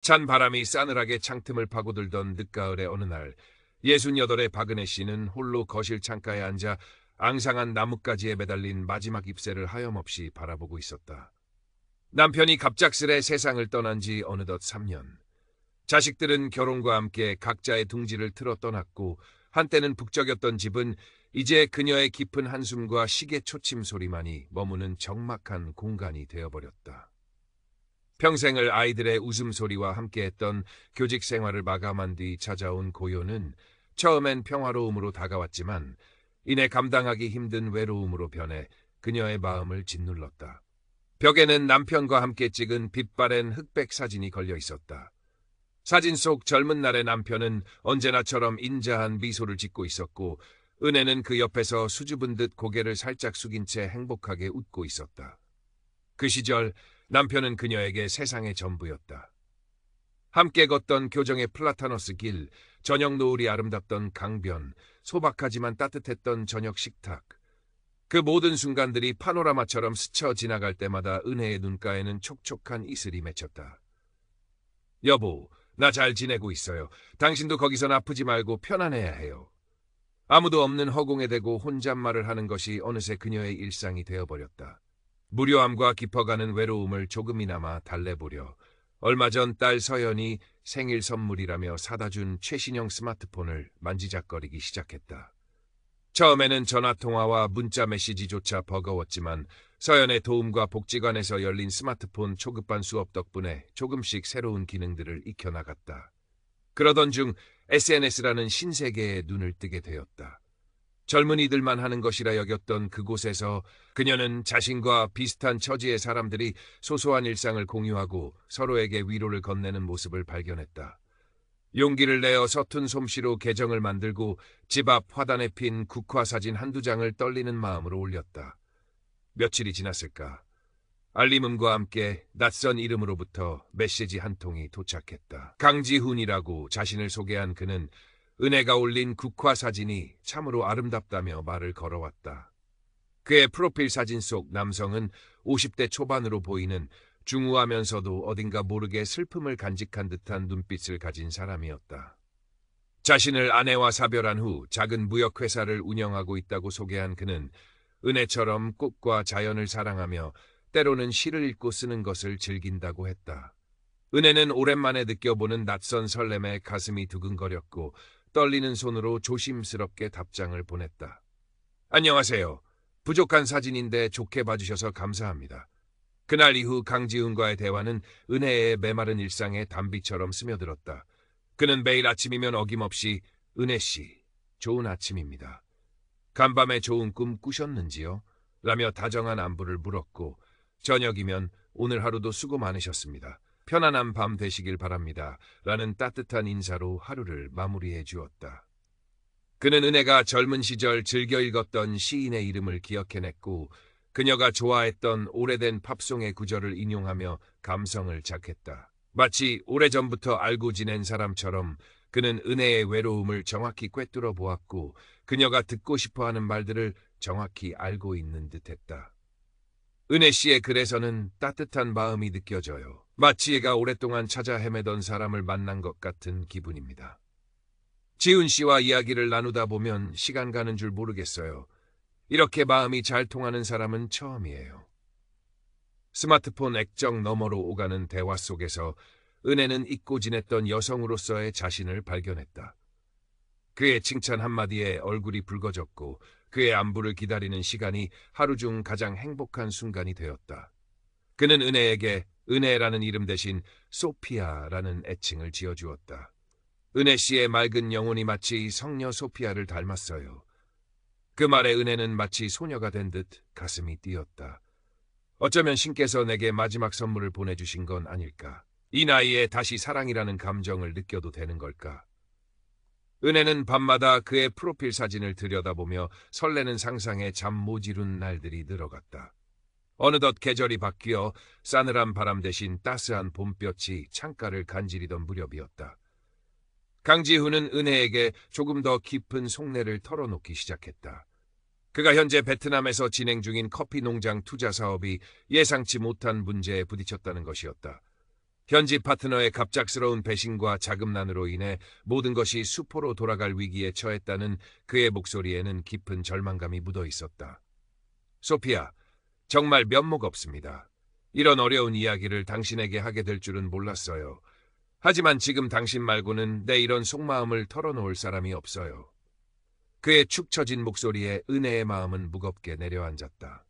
찬 바람이 싸늘하게 창틈을 파고들던 늦가을의 어느 날, 68의 박은혜 씨는 홀로 거실 창가에 앉아 앙상한 나뭇가지에 매달린 마지막 잎새를 하염없이 바라보고 있었다. 남편이 갑작스레 세상을 떠난 지 어느덧 3년. 자식들은 결혼과 함께 각자의 둥지를 틀어 떠났고, 한때는 북적였던 집은 이제 그녀의 깊은 한숨과 시계 초침 소리만이 머무는 적막한 공간이 되어버렸다. 평생을 아이들의 웃음소리와 함께했던 교직 생활을 마감한 뒤 찾아온 고요는 처음엔 평화로움으로 다가왔지만 이내 감당하기 힘든 외로움으로 변해 그녀의 마음을 짓눌렀다. 벽에는 남편과 함께 찍은 빛바랜 흑백 사진이 걸려 있었다. 사진 속 젊은 날의 남편은 언제나처럼 인자한 미소를 짓고 있었고, 은혜는 그 옆에서 수줍은 듯 고개를 살짝 숙인 채 행복하게 웃고 있었다. 그 시절 남편은 그녀에게 세상의 전부였다. 함께 걷던 교정의 플라타너스 길, 저녁 노을이 아름답던 강변, 소박하지만 따뜻했던 저녁 식탁. 그 모든 순간들이 파노라마처럼 스쳐 지나갈 때마다 은혜의 눈가에는 촉촉한 이슬이 맺혔다. 여보, 나 잘 지내고 있어요. 당신도 거기선 아프지 말고 편안해야 해요. 아무도 없는 허공에 대고 혼잣말을 하는 것이 어느새 그녀의 일상이 되어버렸다. 무료함과 깊어가는 외로움을 조금이나마 달래보려 얼마 전 딸 서연이 생일 선물이라며 사다 준 최신형 스마트폰을 만지작거리기 시작했다. 처음에는 전화통화와 문자 메시지조차 버거웠지만 서연의 도움과 복지관에서 열린 스마트폰 초급반 수업 덕분에 조금씩 새로운 기능들을 익혀나갔다. 그러던 중 SNS라는 신세계에 눈을 뜨게 되었다. 젊은이들만 하는 것이라 여겼던 그곳에서 그녀는 자신과 비슷한 처지의 사람들이 소소한 일상을 공유하고 서로에게 위로를 건네는 모습을 발견했다. 용기를 내어 서툰 솜씨로 계정을 만들고 집 앞 화단에 핀 국화 사진 한두 장을 떨리는 마음으로 올렸다. 며칠이 지났을까? 알림음과 함께 낯선 이름으로부터 메시지 한 통이 도착했다. 강지훈이라고 자신을 소개한 그는 은혜가 올린 국화 사진이 참으로 아름답다며 말을 걸어왔다. 그의 프로필 사진 속 남성은 50대 초반으로 보이는 중후하면서도 어딘가 모르게 슬픔을 간직한 듯한 눈빛을 가진 사람이었다. 자신을 아내와 사별한 후 작은 무역회사를 운영하고 있다고 소개한 그는 은혜처럼 꽃과 자연을 사랑하며 때로는 시를 읽고 쓰는 것을 즐긴다고 했다. 은혜는 오랜만에 느껴보는 낯선 설렘에 가슴이 두근거렸고 떨리는 손으로 조심스럽게 답장을 보냈다. 안녕하세요. 부족한 사진인데 좋게 봐주셔서 감사합니다. 그날 이후 강지훈과의 대화는 은혜의 메마른 일상에 단비처럼 스며들었다. 그는 매일 아침이면 어김없이 은혜씨, 좋은 아침입니다. 간밤에 좋은 꿈 꾸셨는지요? 라며 다정한 안부를 물었고 저녁이면 오늘 하루도 수고 많으셨습니다. 편안한 밤 되시길 바랍니다. 라는 따뜻한 인사로 하루를 마무리해 주었다. 그는 은혜가 젊은 시절 즐겨 읽었던 시인의 이름을 기억해냈고 그녀가 좋아했던 오래된 팝송의 구절을 인용하며 감성을 작했다. 마치 오래전부터 알고 지낸 사람처럼 그는 은혜의 외로움을 정확히 꿰뚫어 보았고 그녀가 듣고 싶어하는 말들을 정확히 알고 있는 듯했다. 은혜 씨의 글에서는 따뜻한 마음이 느껴져요. 마치 얘가 오랫동안 찾아 헤매던 사람을 만난 것 같은 기분입니다. 지훈 씨와 이야기를 나누다 보면 시간 가는 줄 모르겠어요. 이렇게 마음이 잘 통하는 사람은 처음이에요. 스마트폰 액정 너머로 오가는 대화 속에서 은혜는 잊고 지냈던 여성으로서의 자신을 발견했다. 그의 칭찬 한마디에 얼굴이 붉어졌고 그의 안부를 기다리는 시간이 하루 중 가장 행복한 순간이 되었다. 그는 은혜에게 은혜라는 이름 대신 소피아라는 애칭을 지어주었다. 은혜 씨의 맑은 영혼이 마치 성녀 소피아를 닮았어요. 그 말에 은혜는 마치 소녀가 된 듯 가슴이 뛰었다. 어쩌면 신께서 내게 마지막 선물을 보내주신 건 아닐까. 이 나이에 다시 사랑이라는 감정을 느껴도 되는 걸까. 은혜는 밤마다 그의 프로필 사진을 들여다보며 설레는 상상에 잠 못 이룬 날들이 늘어갔다. 어느덧 계절이 바뀌어 싸늘한 바람 대신 따스한 봄볕이 창가를 간지리던 무렵이었다. 강지훈은 은혜에게 조금 더 깊은 속내를 털어놓기 시작했다. 그가 현재 베트남에서 진행 중인 커피 농장 투자 사업이 예상치 못한 문제에 부딪혔다는 것이었다. 현지 파트너의 갑작스러운 배신과 자금난으로 인해 모든 것이 수포로 돌아갈 위기에 처했다는 그의 목소리에는 깊은 절망감이 묻어 있었다. 소피아, 정말 면목 없습니다. 이런 어려운 이야기를 당신에게 하게 될 줄은 몰랐어요. 하지만 지금 당신 말고는 내 이런 속마음을 털어놓을 사람이 없어요. 그의 축 처진 목소리에 은혜의 마음은 무겁게 내려앉았다.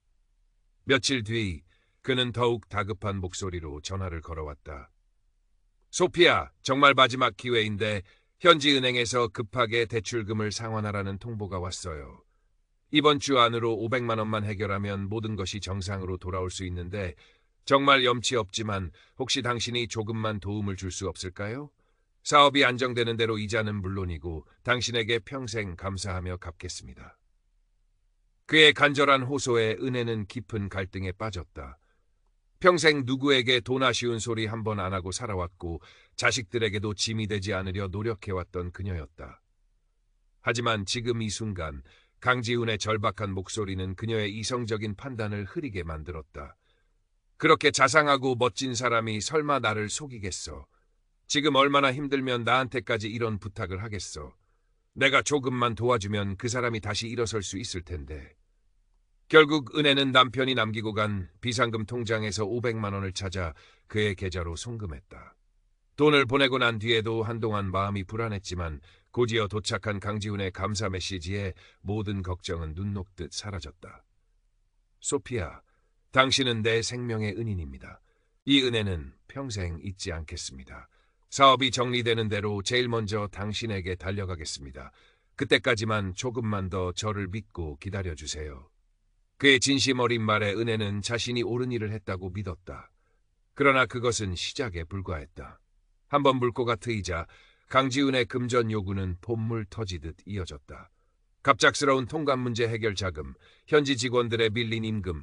며칠 뒤 그는 더욱 다급한 목소리로 전화를 걸어왔다. 소피아, 정말 마지막 기회인데 현지 은행에서 급하게 대출금을 상환하라는 통보가 왔어요. 이번 주 안으로 500만 원만 해결하면 모든 것이 정상으로 돌아올 수 있는데 정말 염치 없지만 혹시 당신이 조금만 도움을 줄 수 없을까요? 사업이 안정되는 대로 이자는 물론이고 당신에게 평생 감사하며 갚겠습니다. 그의 간절한 호소에 은혜는 깊은 갈등에 빠졌다. 평생 누구에게 돈 아쉬운 소리 한 번 안 하고 살아왔고 자식들에게도 짐이 되지 않으려 노력해왔던 그녀였다. 하지만 지금 이 순간 강지훈의 절박한 목소리는 그녀의 이성적인 판단을 흐리게 만들었다. 그렇게 자상하고 멋진 사람이 설마 나를 속이겠어. 지금 얼마나 힘들면 나한테까지 이런 부탁을 하겠어. 내가 조금만 도와주면 그 사람이 다시 일어설 수 있을 텐데. 결국 은혜는 남편이 남기고 간 비상금 통장에서 500만 원을 찾아 그의 계좌로 송금했다. 돈을 보내고 난 뒤에도 한동안 마음이 불안했지만 곧이어 도착한 강지훈의 감사 메시지에 모든 걱정은 눈 녹듯 사라졌다. 소피아, 당신은 내 생명의 은인입니다. 이 은혜는 평생 잊지 않겠습니다. 사업이 정리되는 대로 제일 먼저 당신에게 달려가겠습니다. 그때까지만 조금만 더 저를 믿고 기다려주세요. 그의 진심 어린 말에 은혜는 자신이 옳은 일을 했다고 믿었다. 그러나 그것은 시작에 불과했다. 한번 물고가 트이자 강지훈의 금전 요구는 봇물 터지듯 이어졌다. 갑작스러운 통관 문제 해결 자금, 현지 직원들의 밀린 임금,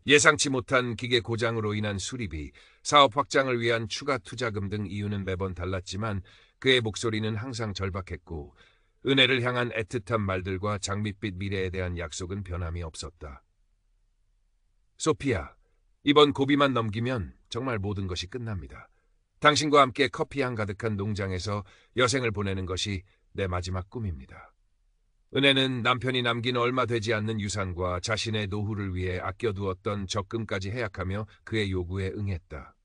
예상치 못한 기계 고장으로 인한 수리비, 사업 확장을 위한 추가 투자금 등 이유는 매번 달랐지만 그의 목소리는 항상 절박했고 은혜를 향한 애틋한 말들과 장밋빛 미래에 대한 약속은 변함이 없었다. 소피아, 이번 고비만 넘기면 정말 모든 것이 끝납니다. 당신과 함께 커피향 가득한 농장에서 여생을 보내는 것이 내 마지막 꿈입니다. 은혜는 남편이 남긴 얼마 되지 않는 유산과 자신의 노후를 위해 아껴두었던 적금까지 해약하며 그의 요구에 응했다.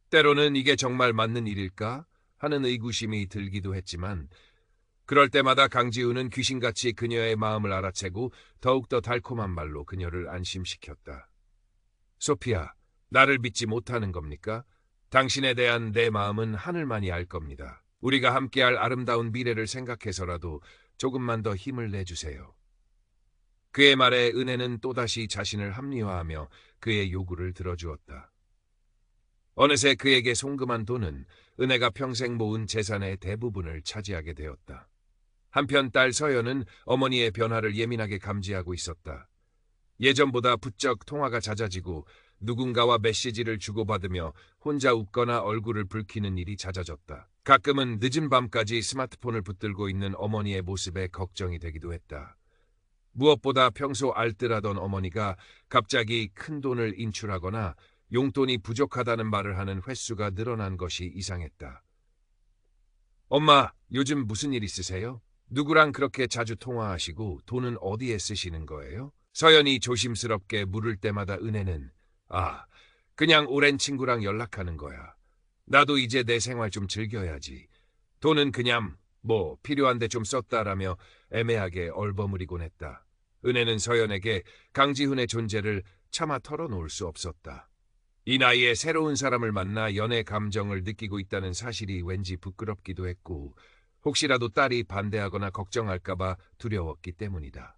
때로는 이게 정말 맞는 일일까 하는 의구심이 들기도 했지만 그럴 때마다 강지훈은 귀신같이 그녀의 마음을 알아채고 더욱더 달콤한 말로 그녀를 안심시켰다. 소피아, 나를 믿지 못하는 겁니까? 당신에 대한 내 마음은 하늘만이 알 겁니다. 우리가 함께할 아름다운 미래를 생각해서라도 조금만 더 힘을 내주세요. 그의 말에 은혜는 또다시 자신을 합리화하며 그의 요구를 들어주었다. 어느새 그에게 송금한 돈은 은혜가 평생 모은 재산의 대부분을 차지하게 되었다. 한편 딸 서연은 어머니의 변화를 예민하게 감지하고 있었다. 예전보다 부쩍 통화가 잦아지고 누군가와 메시지를 주고받으며 혼자 웃거나 얼굴을 붉히는 일이 잦아졌다. 가끔은 늦은 밤까지 스마트폰을 붙들고 있는 어머니의 모습에 걱정이 되기도 했다. 무엇보다 평소 알뜰하던 어머니가 갑자기 큰 돈을 인출하거나 용돈이 부족하다는 말을 하는 횟수가 늘어난 것이 이상했다. 엄마, 요즘 무슨 일 있으세요? 누구랑 그렇게 자주 통화하시고 돈은 어디에 쓰시는 거예요? 서연이 조심스럽게 물을 때마다 은혜는 그냥 오랜 친구랑 연락하는 거야. 나도 이제 내 생활 좀 즐겨야지. 돈은 그냥 필요한데 좀 썼다라며 애매하게 얼버무리곤 했다. 은혜는 서연에게 강지훈의 존재를 차마 털어놓을 수 없었다. 이 나이에 새로운 사람을 만나 연애 감정을 느끼고 있다는 사실이 왠지 부끄럽기도 했고 혹시라도 딸이 반대하거나 걱정할까봐 두려웠기 때문이다.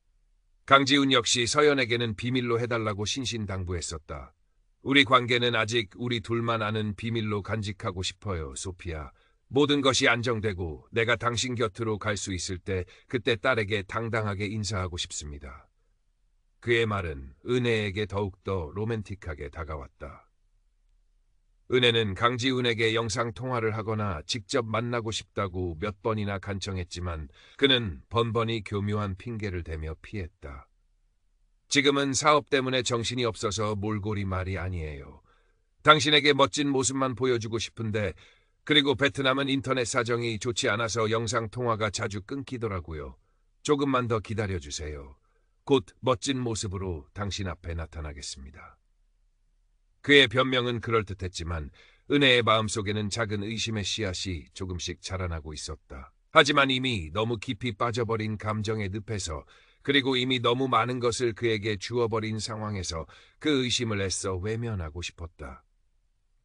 강지훈 역시 서연에게는 비밀로 해달라고 신신당부했었다. 우리 관계는 아직 우리 둘만 아는 비밀로 간직하고 싶어요, 소피아. 모든 것이 안정되고 내가 당신 곁으로 갈 수 있을 때 그때 딸에게 당당하게 인사하고 싶습니다. 그의 말은 은혜에게 더욱더 로맨틱하게 다가왔다. 은혜는 강지훈에게 영상통화를 하거나 직접 만나고 싶다고 몇 번이나 간청했지만 그는 번번이 교묘한 핑계를 대며 피했다. 지금은 사업 때문에 정신이 없어서 몰골이 말이 아니에요. 당신에게 멋진 모습만 보여주고 싶은데, 그리고 베트남은 인터넷 사정이 좋지 않아서 영상 통화가 자주 끊기더라고요. 조금만 더 기다려주세요. 곧 멋진 모습으로 당신 앞에 나타나겠습니다. 그의 변명은 그럴듯했지만 은혜의 마음속에는 작은 의심의 씨앗이 조금씩 자라나고 있었다. 하지만 이미 너무 깊이 빠져버린 감정의 늪에서, 그리고 이미 너무 많은 것을 그에게 주어버린 상황에서 그 의심을 애써 외면하고 싶었다.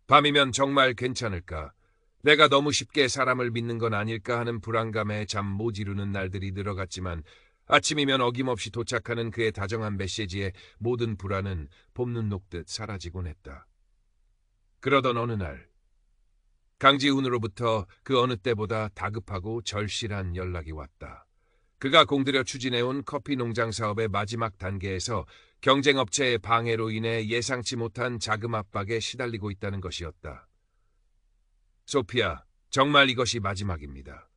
밤이면 정말 괜찮을까? 내가 너무 쉽게 사람을 믿는 건 아닐까 하는 불안감에 잠 못 이루는 날들이 늘어갔지만, 아침이면 어김없이 도착하는 그의 다정한 메시지에 모든 불안은 봄눈 녹듯 사라지곤 했다. 그러던 어느 날, 강지훈으로부터 그 어느 때보다 다급하고 절실한 연락이 왔다. 그가 공들여 추진해온 커피 농장 사업의 마지막 단계에서 경쟁업체의 방해로 인해 예상치 못한 자금 압박에 시달리고 있다는 것이었다. 소피아, 정말 이것이 마지막입니다.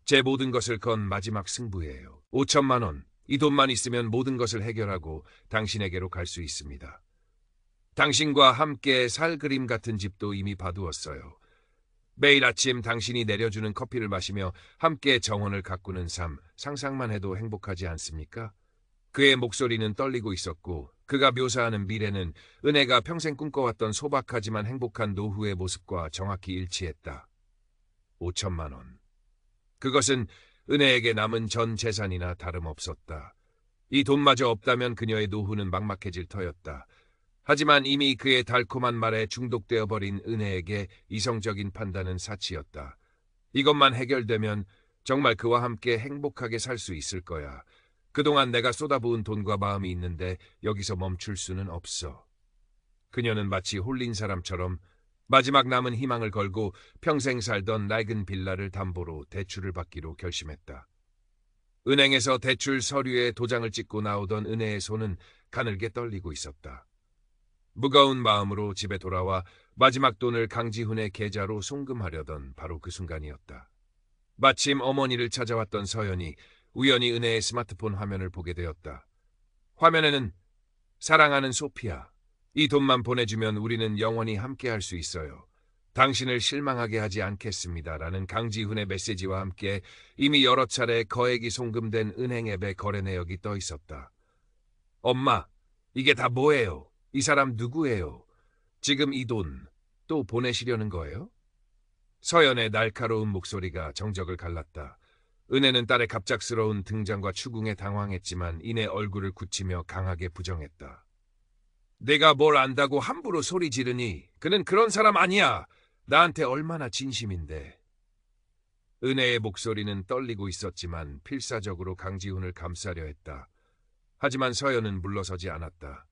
제 모든 것을 건 마지막 승부예요. 5천만 원, 이 돈만 있으면 모든 것을 해결하고 당신에게로 갈 수 있습니다. 당신과 함께 살 그림 같은 집도 이미 봐두었어요. 매일 아침 당신이 내려주는 커피를 마시며 함께 정원을 가꾸는 삶, 상상만 해도 행복하지 않습니까? 그의 목소리는 떨리고 있었고, 그가 묘사하는 미래는 은혜가 평생 꿈꿔왔던 소박하지만 행복한 노후의 모습과 정확히 일치했다. 5천만 원. 그것은 은혜에게 남은 전 재산이나 다름없었다. 이 돈마저 없다면 그녀의 노후는 막막해질 터였다. 하지만 이미 그의 달콤한 말에 중독되어 버린 은혜에게 이성적인 판단은 사치였다. 이것만 해결되면 정말 그와 함께 행복하게 살 수 있을 거야. 그동안 내가 쏟아부은 돈과 마음이 있는데 여기서 멈출 수는 없어. 그녀는 마치 홀린 사람처럼 마지막 남은 희망을 걸고 평생 살던 낡은 빌라를 담보로 대출을 받기로 결심했다. 은행에서 대출 서류에 도장을 찍고 나오던 은혜의 손은 가늘게 떨리고 있었다. 무거운 마음으로 집에 돌아와 마지막 돈을 강지훈의 계좌로 송금하려던 바로 그 순간이었다. 마침 어머니를 찾아왔던 서연이 우연히 은혜의 스마트폰 화면을 보게 되었다. 화면에는 사랑하는 소피아, 이 돈만 보내주면 우리는 영원히 함께할 수 있어요. 당신을 실망하게 하지 않겠습니다. 라는 강지훈의 메시지와 함께 이미 여러 차례 거액이 송금된 은행 앱의 거래 내역이 떠 있었다. 엄마, 이게 다 뭐예요? 이 사람 누구예요? 지금 이 돈 또 보내시려는 거예요? 서연의 날카로운 목소리가 정적을 갈랐다. 은혜는 딸의 갑작스러운 등장과 추궁에 당황했지만 이내 얼굴을 굳히며 강하게 부정했다. 내가 뭘 안다고 함부로 소리 지르니? 그는 그런 사람 아니야. 나한테 얼마나 진심인데. 은혜의 목소리는 떨리고 있었지만 필사적으로 강지훈을 감싸려 했다. 하지만 서연은 물러서지 않았다.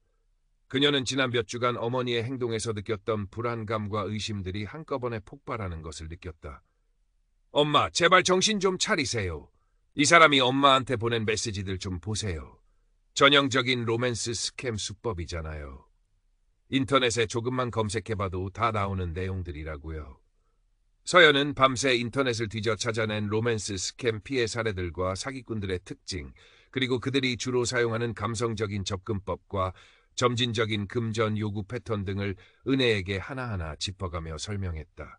그녀는 지난 몇 주간 어머니의 행동에서 느꼈던 불안감과 의심들이 한꺼번에 폭발하는 것을 느꼈다. 엄마, 제발 정신 좀 차리세요. 이 사람이 엄마한테 보낸 메시지들 좀 보세요. 전형적인 로맨스 스캠 수법이잖아요. 인터넷에 조금만 검색해봐도 다 나오는 내용들이라고요. 서연은 밤새 인터넷을 뒤져 찾아낸 로맨스 스캠 피해 사례들과 사기꾼들의 특징, 그리고 그들이 주로 사용하는 감성적인 접근법과 점진적인 금전 요구 패턴 등을 은혜에게 하나하나 짚어가며 설명했다.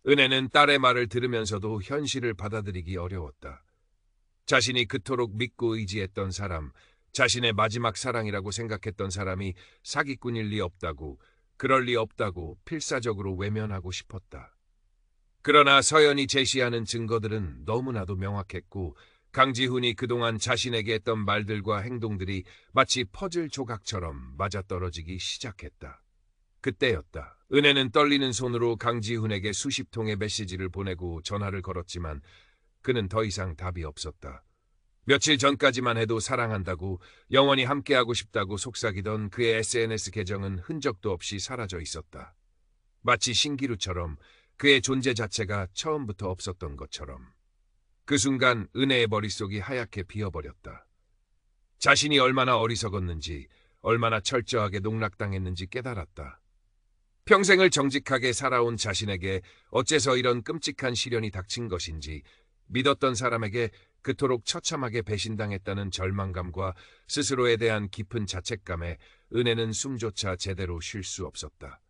은혜는 딸의 말을 들으면서도 현실을 받아들이기 어려웠다. 자신이 그토록 믿고 의지했던 사람, 자신의 마지막 사랑이라고 생각했던 사람이 사기꾼일 리 없다고, 그럴 리 없다고 필사적으로 외면하고 싶었다. 그러나 서연이 제시하는 증거들은 너무나도 명확했고, 강지훈이 그동안 자신에게 했던 말들과 행동들이 마치 퍼즐 조각처럼 맞아떨어지기 시작했다. 그때였다. 은혜는 떨리는 손으로 강지훈에게 수십 통의 메시지를 보내고 전화를 걸었지만 그는 더 이상 답이 없었다. 며칠 전까지만 해도 사랑한다고, 영원히 함께하고 싶다고 속삭이던 그의 SNS 계정은 흔적도 없이 사라져 있었다. 마치 신기루처럼 그의 존재 자체가 처음부터 없었던 것처럼. 그 순간 은혜의 머릿속이 하얗게 비어버렸다. 자신이 얼마나 어리석었는지, 얼마나 철저하게 농락당했는지 깨달았다. 평생을 정직하게 살아온 자신에게 어째서 이런 끔찍한 시련이 닥친 것인지, 믿었던 사람에게 그토록 처참하게 배신당했다는 절망감과 스스로에 대한 깊은 자책감에 은혜는 숨조차 제대로 쉴 수 없었다.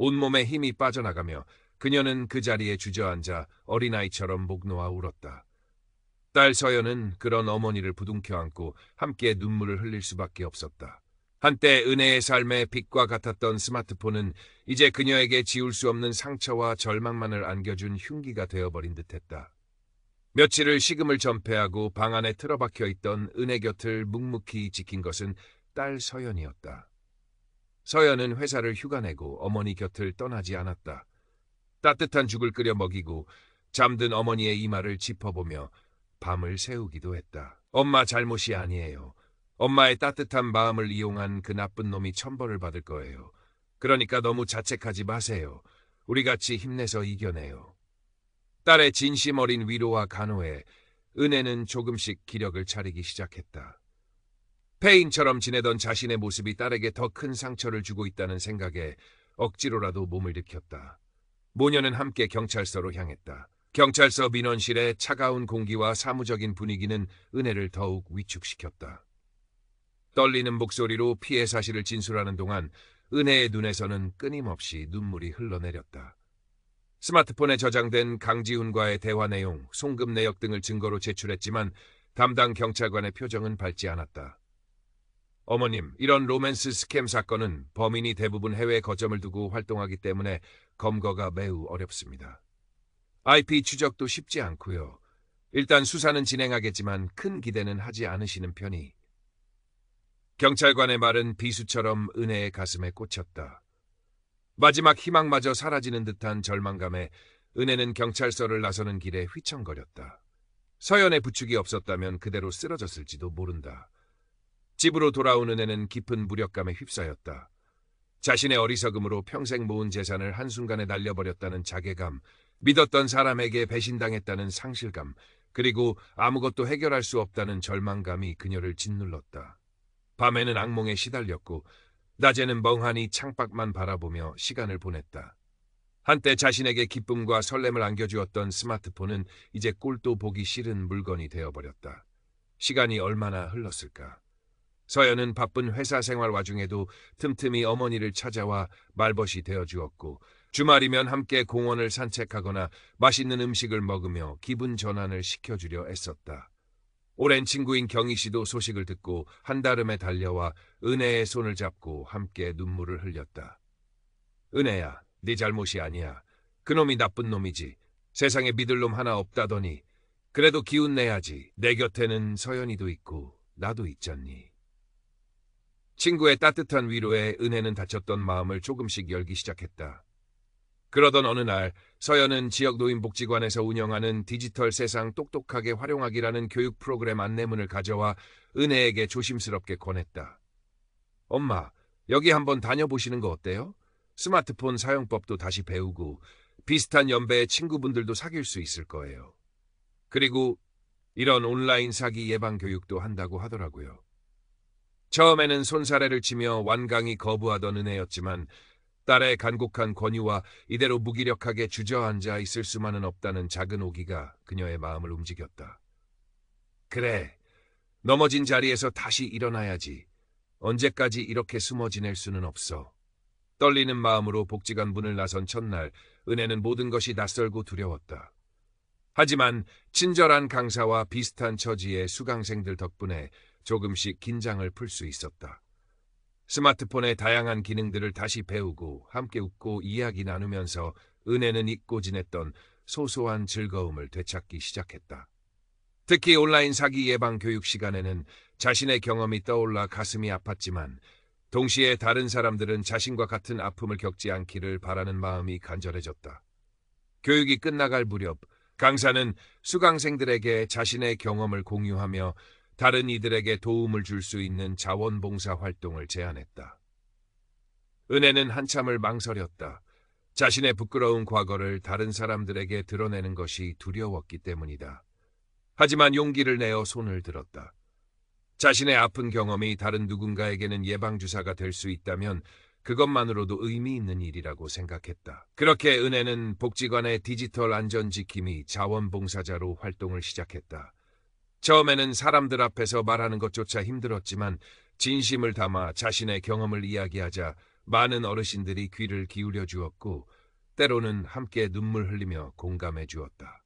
온몸에 힘이 빠져나가며 그녀는 그 자리에 주저앉아 어린아이처럼 목 놓아 울었다. 딸 서연은 그런 어머니를 부둥켜 안고 함께 눈물을 흘릴 수밖에 없었다. 한때 은혜의 삶의 빛과 같았던 스마트폰은 이제 그녀에게 지울 수 없는 상처와 절망만을 안겨준 흉기가 되어버린 듯했다. 며칠을 식음을 전폐하고 방 안에 틀어박혀 있던 은혜 곁을 묵묵히 지킨 것은 딸 서연이었다. 서연은 회사를 휴가내고 어머니 곁을 떠나지 않았다. 따뜻한 죽을 끓여 먹이고 잠든 어머니의 이마를 짚어보며 밤을 새우기도 했다. 엄마 잘못이 아니에요. 엄마의 따뜻한 마음을 이용한 그 나쁜 놈이 천벌을 받을 거예요. 그러니까 너무 자책하지 마세요. 우리 같이 힘내서 이겨내요. 딸의 진심 어린 위로와 간호에 은혜는 조금씩 기력을 차리기 시작했다. 폐인처럼 지내던 자신의 모습이 딸에게 더 큰 상처를 주고 있다는 생각에 억지로라도 몸을 일으켰다. 모녀는 함께 경찰서로 향했다. 경찰서 민원실의 차가운 공기와 사무적인 분위기는 은혜를 더욱 위축시켰다. 떨리는 목소리로 피해 사실을 진술하는 동안 은혜의 눈에서는 끊임없이 눈물이 흘러내렸다. 스마트폰에 저장된 강지훈과의 대화 내용, 송금 내역 등을 증거로 제출했지만 담당 경찰관의 표정은 밝지 않았다. 어머님, 이런 로맨스 스캠 사건은 범인이 대부분 해외 거점을 두고 활동하기 때문에 검거가 매우 어렵습니다. IP 추적도 쉽지 않고요. 일단 수사는 진행하겠지만 큰 기대는 하지 않으시는 편이. 경찰관의 말은 비수처럼 은혜의 가슴에 꽂혔다. 마지막 희망마저 사라지는 듯한 절망감에 은혜는 경찰서를 나서는 길에 휘청거렸다. 서연의 부축이 없었다면 그대로 쓰러졌을지도 모른다. 집으로 돌아온 은혜는 깊은 무력감에 휩싸였다. 자신의 어리석음으로 평생 모은 재산을 한순간에 날려버렸다는 자괴감, 믿었던 사람에게 배신당했다는 상실감, 그리고 아무것도 해결할 수 없다는 절망감이 그녀를 짓눌렀다. 밤에는 악몽에 시달렸고 낮에는 멍하니 창밖만 바라보며 시간을 보냈다. 한때 자신에게 기쁨과 설렘을 안겨주었던 스마트폰은 이제 꼴도 보기 싫은 물건이 되어버렸다. 시간이 얼마나 흘렀을까? 서연은 바쁜 회사 생활 와중에도 틈틈이 어머니를 찾아와 말벗이 되어주었고 주말이면 함께 공원을 산책하거나 맛있는 음식을 먹으며 기분 전환을 시켜주려 애썼다. 오랜 친구인 경희 씨도 소식을 듣고 한달음에 달려와 은혜의 손을 잡고 함께 눈물을 흘렸다. 은혜야, 네 잘못이 아니야. 그놈이 나쁜 놈이지. 세상에 믿을 놈 하나 없다더니. 그래도 기운 내야지. 내 곁에는 서연이도 있고 나도 있잖니. 친구의 따뜻한 위로에 은혜는 다쳤던 마음을 조금씩 열기 시작했다. 그러던 어느 날 서연은 지역 노인복지관에서 운영하는 디지털 세상 똑똑하게 활용하기라는 교육 프로그램 안내문을 가져와 은혜에게 조심스럽게 권했다. 엄마, 여기 한번 다녀보시는 거 어때요? 스마트폰 사용법도 다시 배우고 비슷한 연배의 친구분들도 사귈 수 있을 거예요. 그리고 이런 온라인 사기 예방 교육도 한다고 하더라고요. 처음에는 손사래를 치며 완강히 거부하던 은혜였지만 딸의 간곡한 권유와 이대로 무기력하게 주저앉아 있을 수만은 없다는 작은 오기가 그녀의 마음을 움직였다. 그래, 넘어진 자리에서 다시 일어나야지. 언제까지 이렇게 숨어 지낼 수는 없어. 떨리는 마음으로 복지관 문을 나선 첫날, 은혜는 모든 것이 낯설고 두려웠다. 하지만 친절한 강사와 비슷한 처지의 수강생들 덕분에 조금씩 긴장을 풀 수 있었다. 스마트폰의 다양한 기능들을 다시 배우고 함께 웃고 이야기 나누면서 은혜는 잊고 지냈던 소소한 즐거움을 되찾기 시작했다. 특히 온라인 사기 예방 교육 시간에는 자신의 경험이 떠올라 가슴이 아팠지만 동시에 다른 사람들은 자신과 같은 아픔을 겪지 않기를 바라는 마음이 간절해졌다. 교육이 끝나갈 무렵 강사는 수강생들에게 자신의 경험을 공유하며 다른 이들에게 도움을 줄 수 있는 자원봉사 활동을 제안했다. 은혜는 한참을 망설였다. 자신의 부끄러운 과거를 다른 사람들에게 드러내는 것이 두려웠기 때문이다. 하지만 용기를 내어 손을 들었다. 자신의 아픈 경험이 다른 누군가에게는 예방주사가 될 수 있다면 그것만으로도 의미 있는 일이라고 생각했다. 그렇게 은혜는 복지관의 디지털 안전지킴이 자원봉사자로 활동을 시작했다. 처음에는 사람들 앞에서 말하는 것조차 힘들었지만 진심을 담아 자신의 경험을 이야기하자 많은 어르신들이 귀를 기울여 주었고 때로는 함께 눈물 흘리며 공감해 주었다.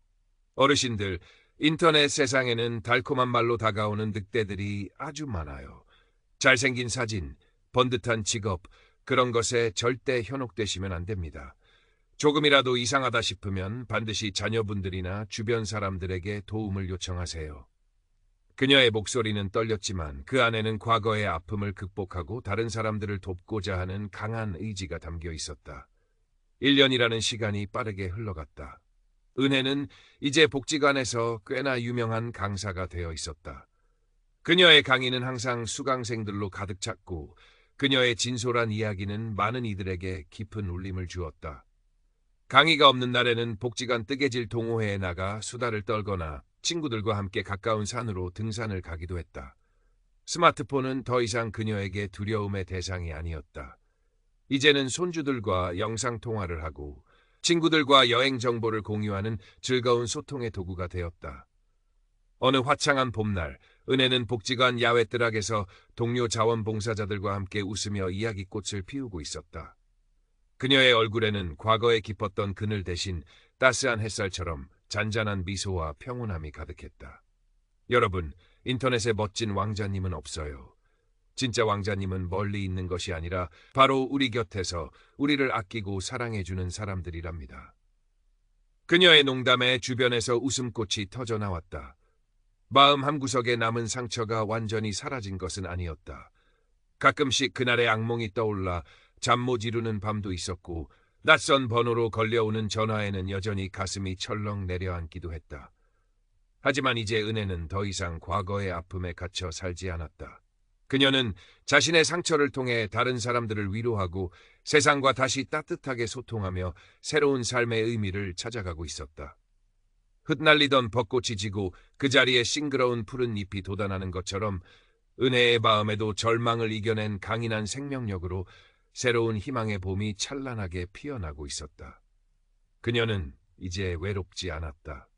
어르신들, 인터넷 세상에는 달콤한 말로 다가오는 늑대들이 아주 많아요. 잘생긴 사진, 번듯한 직업, 그런 것에 절대 현혹되시면 안 됩니다. 조금이라도 이상하다 싶으면 반드시 자녀분들이나 주변 사람들에게 도움을 요청하세요. 그녀의 목소리는 떨렸지만 그 안에는 과거의 아픔을 극복하고 다른 사람들을 돕고자 하는 강한 의지가 담겨 있었다. 1년이라는 시간이 빠르게 흘러갔다. 은혜는 이제 복지관에서 꽤나 유명한 강사가 되어 있었다. 그녀의 강의는 항상 수강생들로 가득 찼고 그녀의 진솔한 이야기는 많은 이들에게 깊은 울림을 주었다. 강의가 없는 날에는 복지관 뜨개질 동호회에 나가 수다를 떨거나 친구들과 함께 가까운 산으로 등산을 가기도 했다. 스마트폰은 더 이상 그녀에게 두려움의 대상이 아니었다. 이제는 손주들과 영상통화를 하고 친구들과 여행 정보를 공유하는 즐거운 소통의 도구가 되었다. 어느 화창한 봄날, 은혜는 복지관 야외뜨락에서 동료 자원봉사자들과 함께 웃으며 이야기꽃을 피우고 있었다. 그녀의 얼굴에는 과거에 깊었던 그늘 대신 따스한 햇살처럼 잔잔한 미소와 평온함이 가득했다. 여러분, 인터넷에 멋진 왕자님은 없어요. 진짜 왕자님은 멀리 있는 것이 아니라 바로 우리 곁에서 우리를 아끼고 사랑해주는 사람들이랍니다. 그녀의 농담에 주변에서 웃음꽃이 터져나왔다. 마음 한구석에 남은 상처가 완전히 사라진 것은 아니었다. 가끔씩 그날의 악몽이 떠올라 잠 못 이루는 밤도 있었고 낯선 번호로 걸려오는 전화에는 여전히 가슴이 철렁 내려앉기도 했다. 하지만 이제 은혜는 더 이상 과거의 아픔에 갇혀 살지 않았다. 그녀는 자신의 상처를 통해 다른 사람들을 위로하고 세상과 다시 따뜻하게 소통하며 새로운 삶의 의미를 찾아가고 있었다. 흩날리던 벚꽃이 지고 그 자리에 싱그러운 푸른 잎이 돋아나는 것처럼 은혜의 마음에도 절망을 이겨낸 강인한 생명력으로 새로운 희망의 봄이 찬란하게 피어나고 있었다. 그녀는 이제 외롭지 않았다.